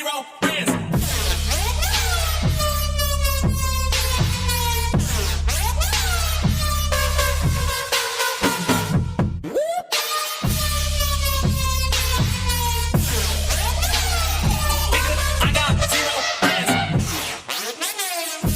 zero friends. I got zero friends.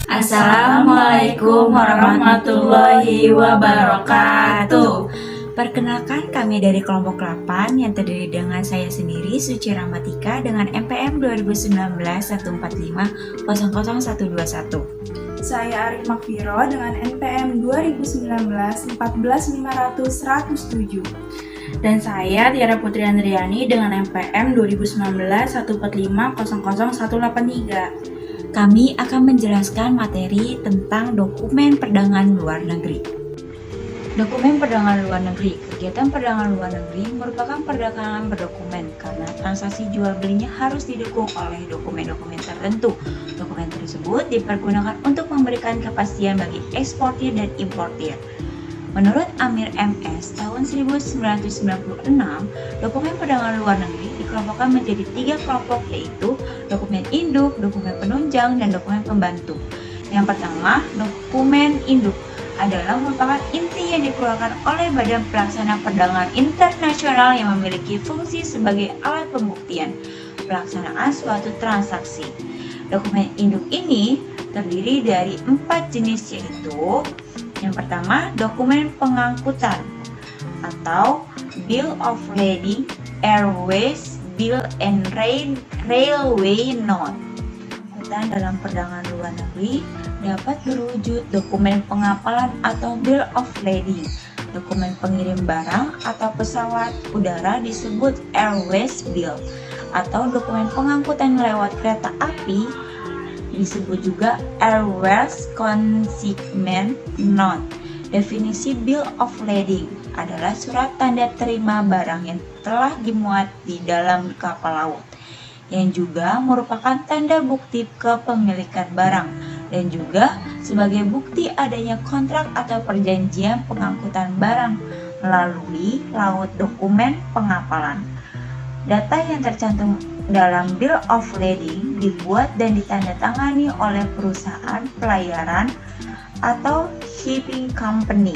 Assalamualaikum warahmatullahi wabarakatuh. Perkenalkan, kami dari kelompok 8 yang terdiri dengan saya sendiri, Suci Rahmatika, dengan NPM 2019-145-00121. Saya Arif Makfiro dengan NPM 2019-14500-107. Dan saya Tiara Putri Andriani dengan NPM 2019-145-00183. Kami akan menjelaskan materi tentang dokumen perdagangan luar negeri. Dokumen perdagangan luar negeri. Kegiatan perdagangan luar negeri merupakan perdagangan berdokumen karena transaksi jual belinya harus didukung oleh dokumen-dokumen tertentu. Dokumen tersebut dipergunakan untuk memberikan kepastian bagi eksportir dan importir. Menurut Amir MS tahun 1996, dokumen perdagangan luar negeri dikelompokkan menjadi 3 kelompok, yaitu dokumen induk, dokumen penunjang, dan dokumen pembantu. Yang pertama, dokumen induk adalah merupakan inti yang dikeluarkan oleh Badan Pelaksana Perdagangan Internasional yang memiliki fungsi sebagai alat pembuktian pelaksanaan suatu transaksi. Dokumen induk ini terdiri dari 4 jenis, yaitu yang pertama, dokumen pengangkutan atau Bill of Lading, Airways Bill and Railway Note. Pengangkutan dalam perdagangan luar negeri dapat berwujud dokumen pengapalan atau Bill of Lading. Dokumen pengirim barang atau pesawat udara disebut Airways Bill, atau dokumen pengangkutan lewat kereta api disebut juga Airways Consignment Note. Definisi Bill of Lading adalah surat tanda terima barang yang telah dimuat di dalam kapal laut, yang juga merupakan tanda bukti kepemilikan barang dan juga sebagai bukti adanya kontrak atau perjanjian pengangkutan barang melalui laut. Dokumen pengapalan. Data yang tercantum dalam Bill of Lading dibuat dan ditandatangani oleh perusahaan pelayaran atau shipping company.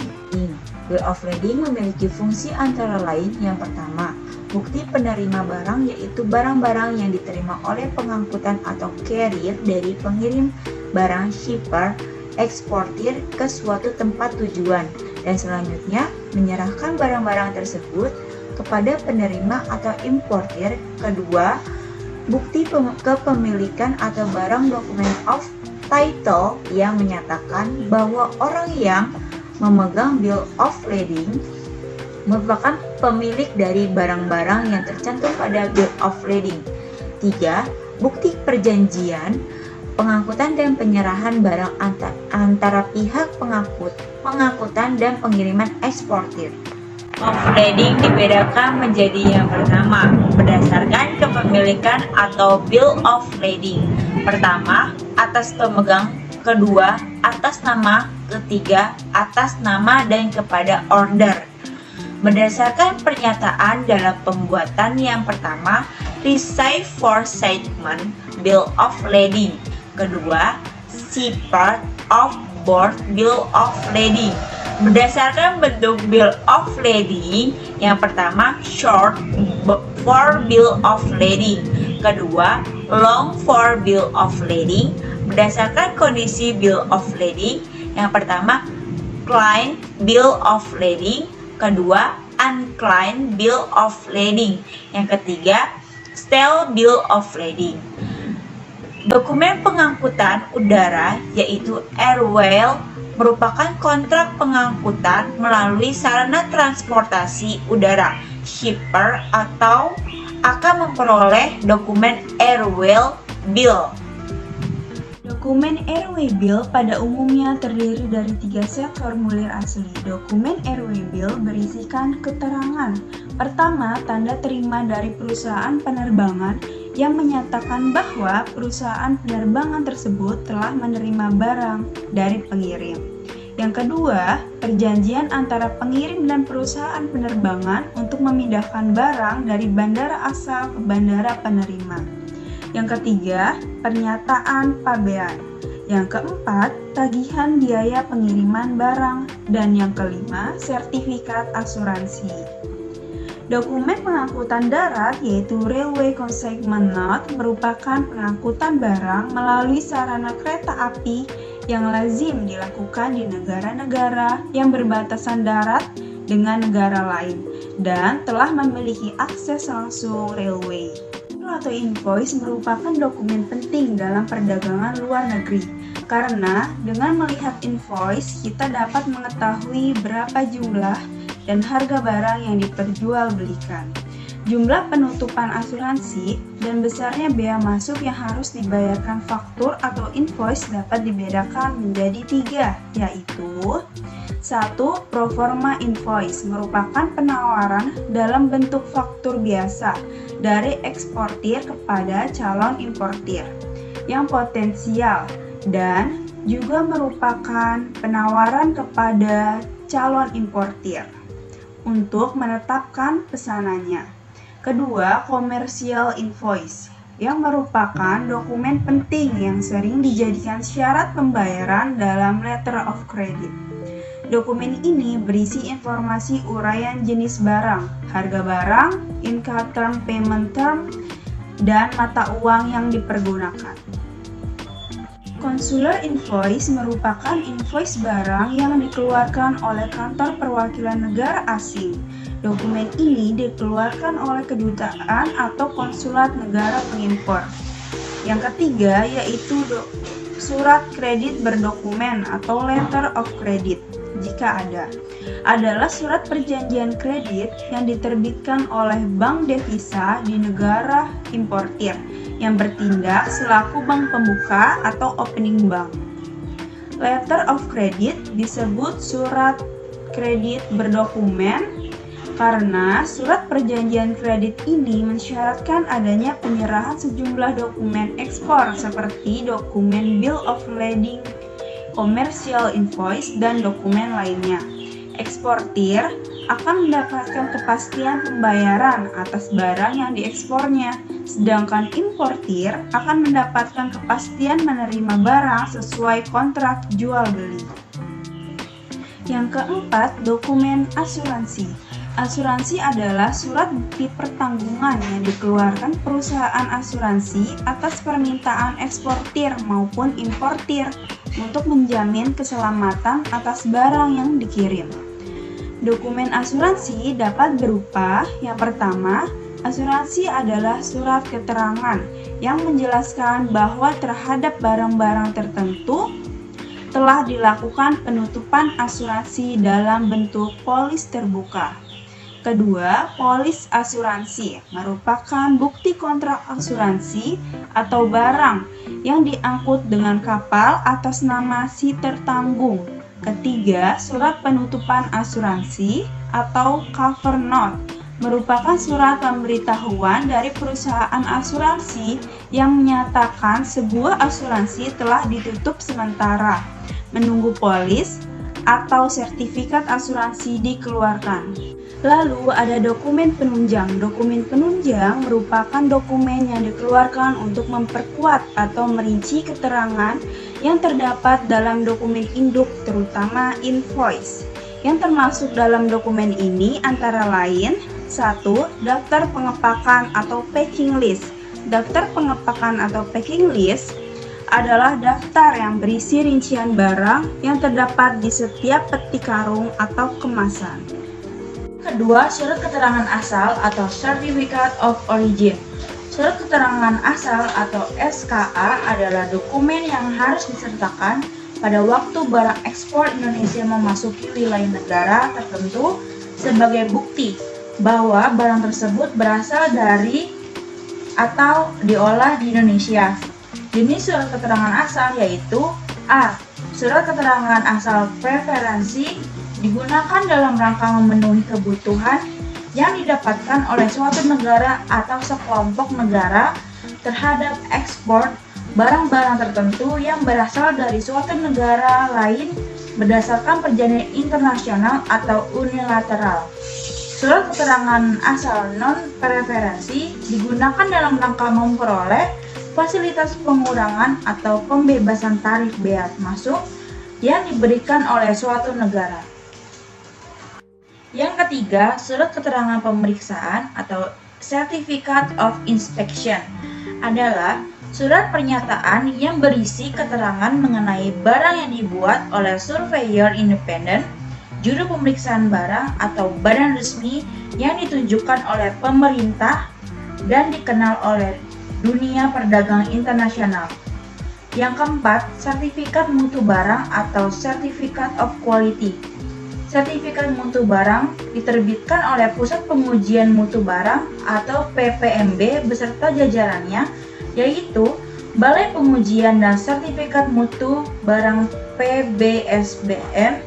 Bill of Lading memiliki fungsi antara lain: yang pertama, bukti penerima barang, yaitu barang-barang yang diterima oleh pengangkutan atau carrier dari pengirim barang, shipper, eksportir ke suatu tempat tujuan, dan selanjutnya menyerahkan barang-barang tersebut kepada penerima atau importir. Kedua, bukti kepemilikan atau barang, dokumen of title, yang menyatakan bahwa orang yang memegang Bill of Lading merupakan pemilik dari barang-barang yang tercantum pada Bill of Lading. 3. Bukti perjanjian pengangkutan dan penyerahan barang antara pihak pengangkutan dan pengiriman eksportir. Of Lading dibedakan menjadi yang pertama, berdasarkan kepemilikan atau Bill of Lading. Pertama, atas pemegang. Kedua, atas nama. Ketiga, atas nama dan kepada order. Berdasarkan pernyataan dalam pembuatan yang pertama, receive for segment Bill of Lading. Kedua, see part of board Bill of Lading. Berdasarkan bentuk Bill of Lading, yang pertama short for Bill of Lading. Kedua, long for Bill of Lading. Berdasarkan kondisi Bill of Lading, yang pertama clean Bill of Lading. Kedua, unclean Bill of Lading. Yang ketiga, stale Bill of Lading. Dokumen pengangkutan udara, yaitu airway, merupakan kontrak pengangkutan melalui sarana transportasi udara. Shipper atau akan memperoleh dokumen airway bill. Dokumen Airway Bill pada umumnya terdiri dari 3 set formulir asli. Dokumen Airway Bill berisikan keterangan. Pertama, tanda terima dari perusahaan penerbangan yang menyatakan bahwa perusahaan penerbangan tersebut telah menerima barang dari pengirim. Yang kedua, perjanjian antara pengirim dan perusahaan penerbangan untuk memindahkan barang dari bandara asal ke bandara penerima. Yang ketiga, pernyataan pabean. Yang keempat, tagihan biaya pengiriman barang. Dan yang kelima, sertifikat asuransi. Dokumen pengangkutan darat yaitu Railway Consignment Note merupakan pengangkutan barang melalui sarana kereta api yang lazim dilakukan di negara-negara yang berbatasan darat dengan negara lain dan telah memiliki akses langsung railway. Atau invoice merupakan dokumen penting dalam perdagangan luar negeri karena dengan melihat invoice kita dapat mengetahui berapa jumlah dan harga barang yang diperjualbelikan, jumlah penutupan asuransi, dan besarnya bea masuk yang harus dibayarkan. Faktur atau invoice dapat dibedakan menjadi 3, yaitu 1. Proforma invoice merupakan penawaran dalam bentuk faktur biasa dari eksportir kepada calon importir yang potensial dan juga merupakan penawaran kepada calon importir untuk menetapkan pesanannya. Kedua, commercial invoice yang merupakan dokumen penting yang sering dijadikan syarat pembayaran dalam letter of credit. Dokumen ini berisi informasi uraian jenis barang, harga barang, Incoterm payment term, dan mata uang yang dipergunakan. Consular invoice merupakan invoice barang yang dikeluarkan oleh kantor perwakilan negara asing. Dokumen ini dikeluarkan oleh kedutaan atau konsulat negara pengimpor. Yang ketiga yaitu surat kredit berdokumen atau letter of credit. Jika ada, adalah surat perjanjian kredit yang diterbitkan oleh bank devisa di negara importir yang bertindak selaku bank pembuka atau opening bank. Letter of credit disebut surat kredit berdokumen karena surat perjanjian kredit ini mensyaratkan adanya penyerahan sejumlah dokumen ekspor seperti dokumen bill of lading, commercial invoice, dan dokumen lainnya. Eksportir akan mendapatkan kepastian pembayaran atas barang yang diekspornya, sedangkan importir akan mendapatkan kepastian menerima barang sesuai kontrak jual beli. Yang keempat, dokumen asuransi. Asuransi adalah surat bukti pertanggungan yang dikeluarkan perusahaan asuransi atas permintaan eksportir maupun importir untuk menjamin keselamatan atas barang yang dikirim. Dokumen asuransi dapat berupa, yang pertama, asuransi adalah surat keterangan yang menjelaskan bahwa terhadap barang-barang tertentu telah dilakukan penutupan asuransi dalam bentuk polis terbuka. Kedua, polis asuransi merupakan bukti kontrak asuransi atau barang yang diangkut dengan kapal atas nama si tertanggung. Ketiga, surat penutupan asuransi atau cover note merupakan surat pemberitahuan dari perusahaan asuransi yang menyatakan sebuah asuransi telah ditutup sementara, menunggu polis atau sertifikat asuransi dikeluarkan. Lalu ada dokumen penunjang. Dokumen penunjang merupakan dokumen yang dikeluarkan untuk memperkuat atau merinci keterangan yang terdapat dalam dokumen induk, terutama invoice. Yang termasuk dalam dokumen ini antara lain 1. Daftar pengepakan atau packing list. Daftar pengepakan atau packing list adalah daftar yang berisi rincian barang yang terdapat di setiap peti karung atau kemasan. Kedua, surat keterangan asal atau Certificate of Origin. Surat keterangan asal atau SKA adalah dokumen yang harus disertakan pada waktu barang ekspor Indonesia memasuki wilayah negara tertentu sebagai bukti bahwa barang tersebut berasal dari atau diolah di Indonesia. Jenis surat keterangan asal yaitu A. Surat keterangan asal preferensi digunakan dalam rangka memenuhi kebutuhan yang didapatkan oleh suatu negara atau sekelompok negara terhadap ekspor barang-barang tertentu yang berasal dari suatu negara lain berdasarkan perjanjian internasional atau unilateral. Surat keterangan asal non-preferensi digunakan dalam rangka memperoleh fasilitas pengurangan atau pembebasan tarif bea masuk yang diberikan oleh suatu negara. Yang ketiga, surat keterangan pemeriksaan atau Certificate of Inspection adalah surat pernyataan yang berisi keterangan mengenai barang yang dibuat oleh surveyor independen, juru pemeriksaan barang atau badan resmi yang ditunjukkan oleh pemerintah dan dikenal oleh dunia perdagangan internasional. Yang keempat, sertifikat mutu barang atau Certificate of Quality. Sertifikat mutu barang diterbitkan oleh Pusat Pengujian Mutu Barang atau PPMB beserta jajarannya, yaitu Balai Pengujian dan Sertifikat Mutu Barang PBSBM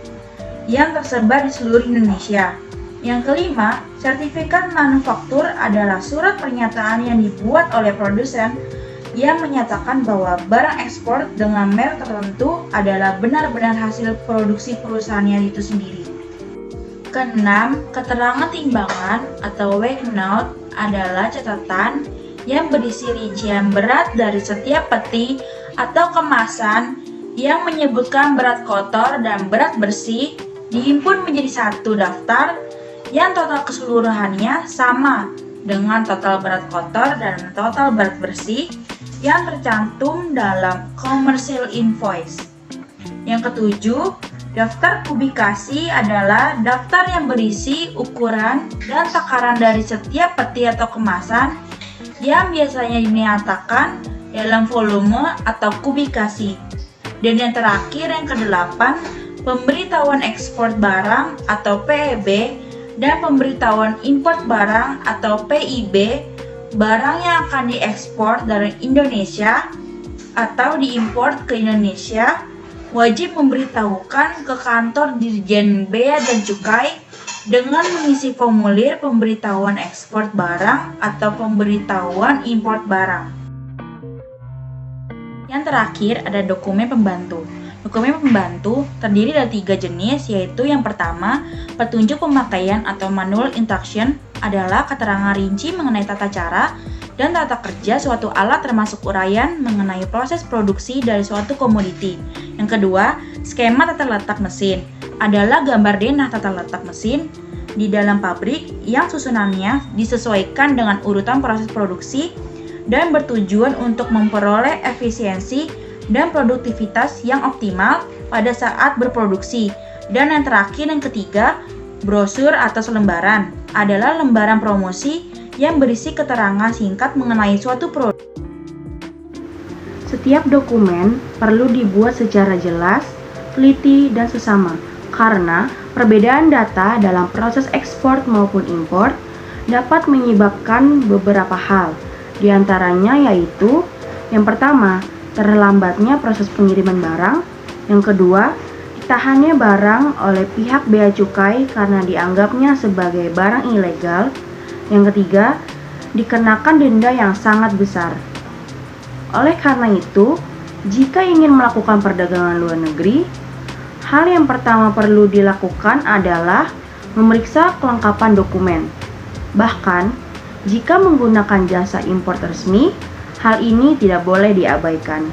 yang tersebar di seluruh Indonesia. Yang kelima, sertifikat manufaktur adalah surat pernyataan yang dibuat oleh produsen yang menyatakan bahwa barang ekspor dengan merek tertentu adalah benar-benar hasil produksi perusahaannya itu sendiri. Keenam, keterangan timbangan atau weight note adalah catatan yang berisi rincian berat dari setiap peti atau kemasan yang menyebutkan berat kotor dan berat bersih dihimpun menjadi satu daftar yang total keseluruhannya sama dengan total berat kotor dan total berat bersih yang tercantum dalam commercial invoice. Yang ketujuh, daftar kubikasi adalah daftar yang berisi ukuran dan takaran dari setiap peti atau kemasan yang biasanya dinyatakan dalam volume atau kubikasi. Dan yang terakhir, yang kedelapan, pemberitahuan ekspor barang atau PEB dan pemberitahuan import barang atau PIB, barang yang akan diekspor dari Indonesia atau diimpor ke Indonesia wajib memberitahukan ke kantor Dirjen Bea dan Cukai dengan mengisi formulir pemberitahuan ekspor barang atau pemberitahuan import barang. Yang terakhir ada dokumen pembantu. Dokumen pembantu terdiri dari 3 jenis, yaitu yang pertama, petunjuk pemakaian atau manual instruction adalah keterangan rinci mengenai tata cara dan tata kerja suatu alat termasuk uraian mengenai proses produksi dari suatu komoditi. Yang kedua, skema tata letak mesin adalah gambar denah tata letak mesin di dalam pabrik yang susunannya disesuaikan dengan urutan proses produksi dan bertujuan untuk memperoleh efisiensi dan produktivitas yang optimal pada saat berproduksi. Dan yang terakhir, yang ketiga, brosur atau selembaran adalah lembaran promosi yang berisi keterangan singkat mengenai suatu produk. Setiap dokumen perlu dibuat secara jelas, teliti, dan sesama karena perbedaan data dalam proses ekspor maupun impor dapat menyebabkan beberapa hal. Di antaranya yaitu yang pertama, terlambatnya proses pengiriman barang. Yang kedua, ditahannya barang oleh pihak bea cukai karena dianggapnya sebagai barang ilegal. Yang ketiga, dikenakan denda yang sangat besar. Oleh karena itu, jika ingin melakukan perdagangan luar negeri, hal yang pertama perlu dilakukan adalah memeriksa kelengkapan dokumen. Bahkan, jika menggunakan jasa impor resmi, hal ini tidak boleh diabaikan.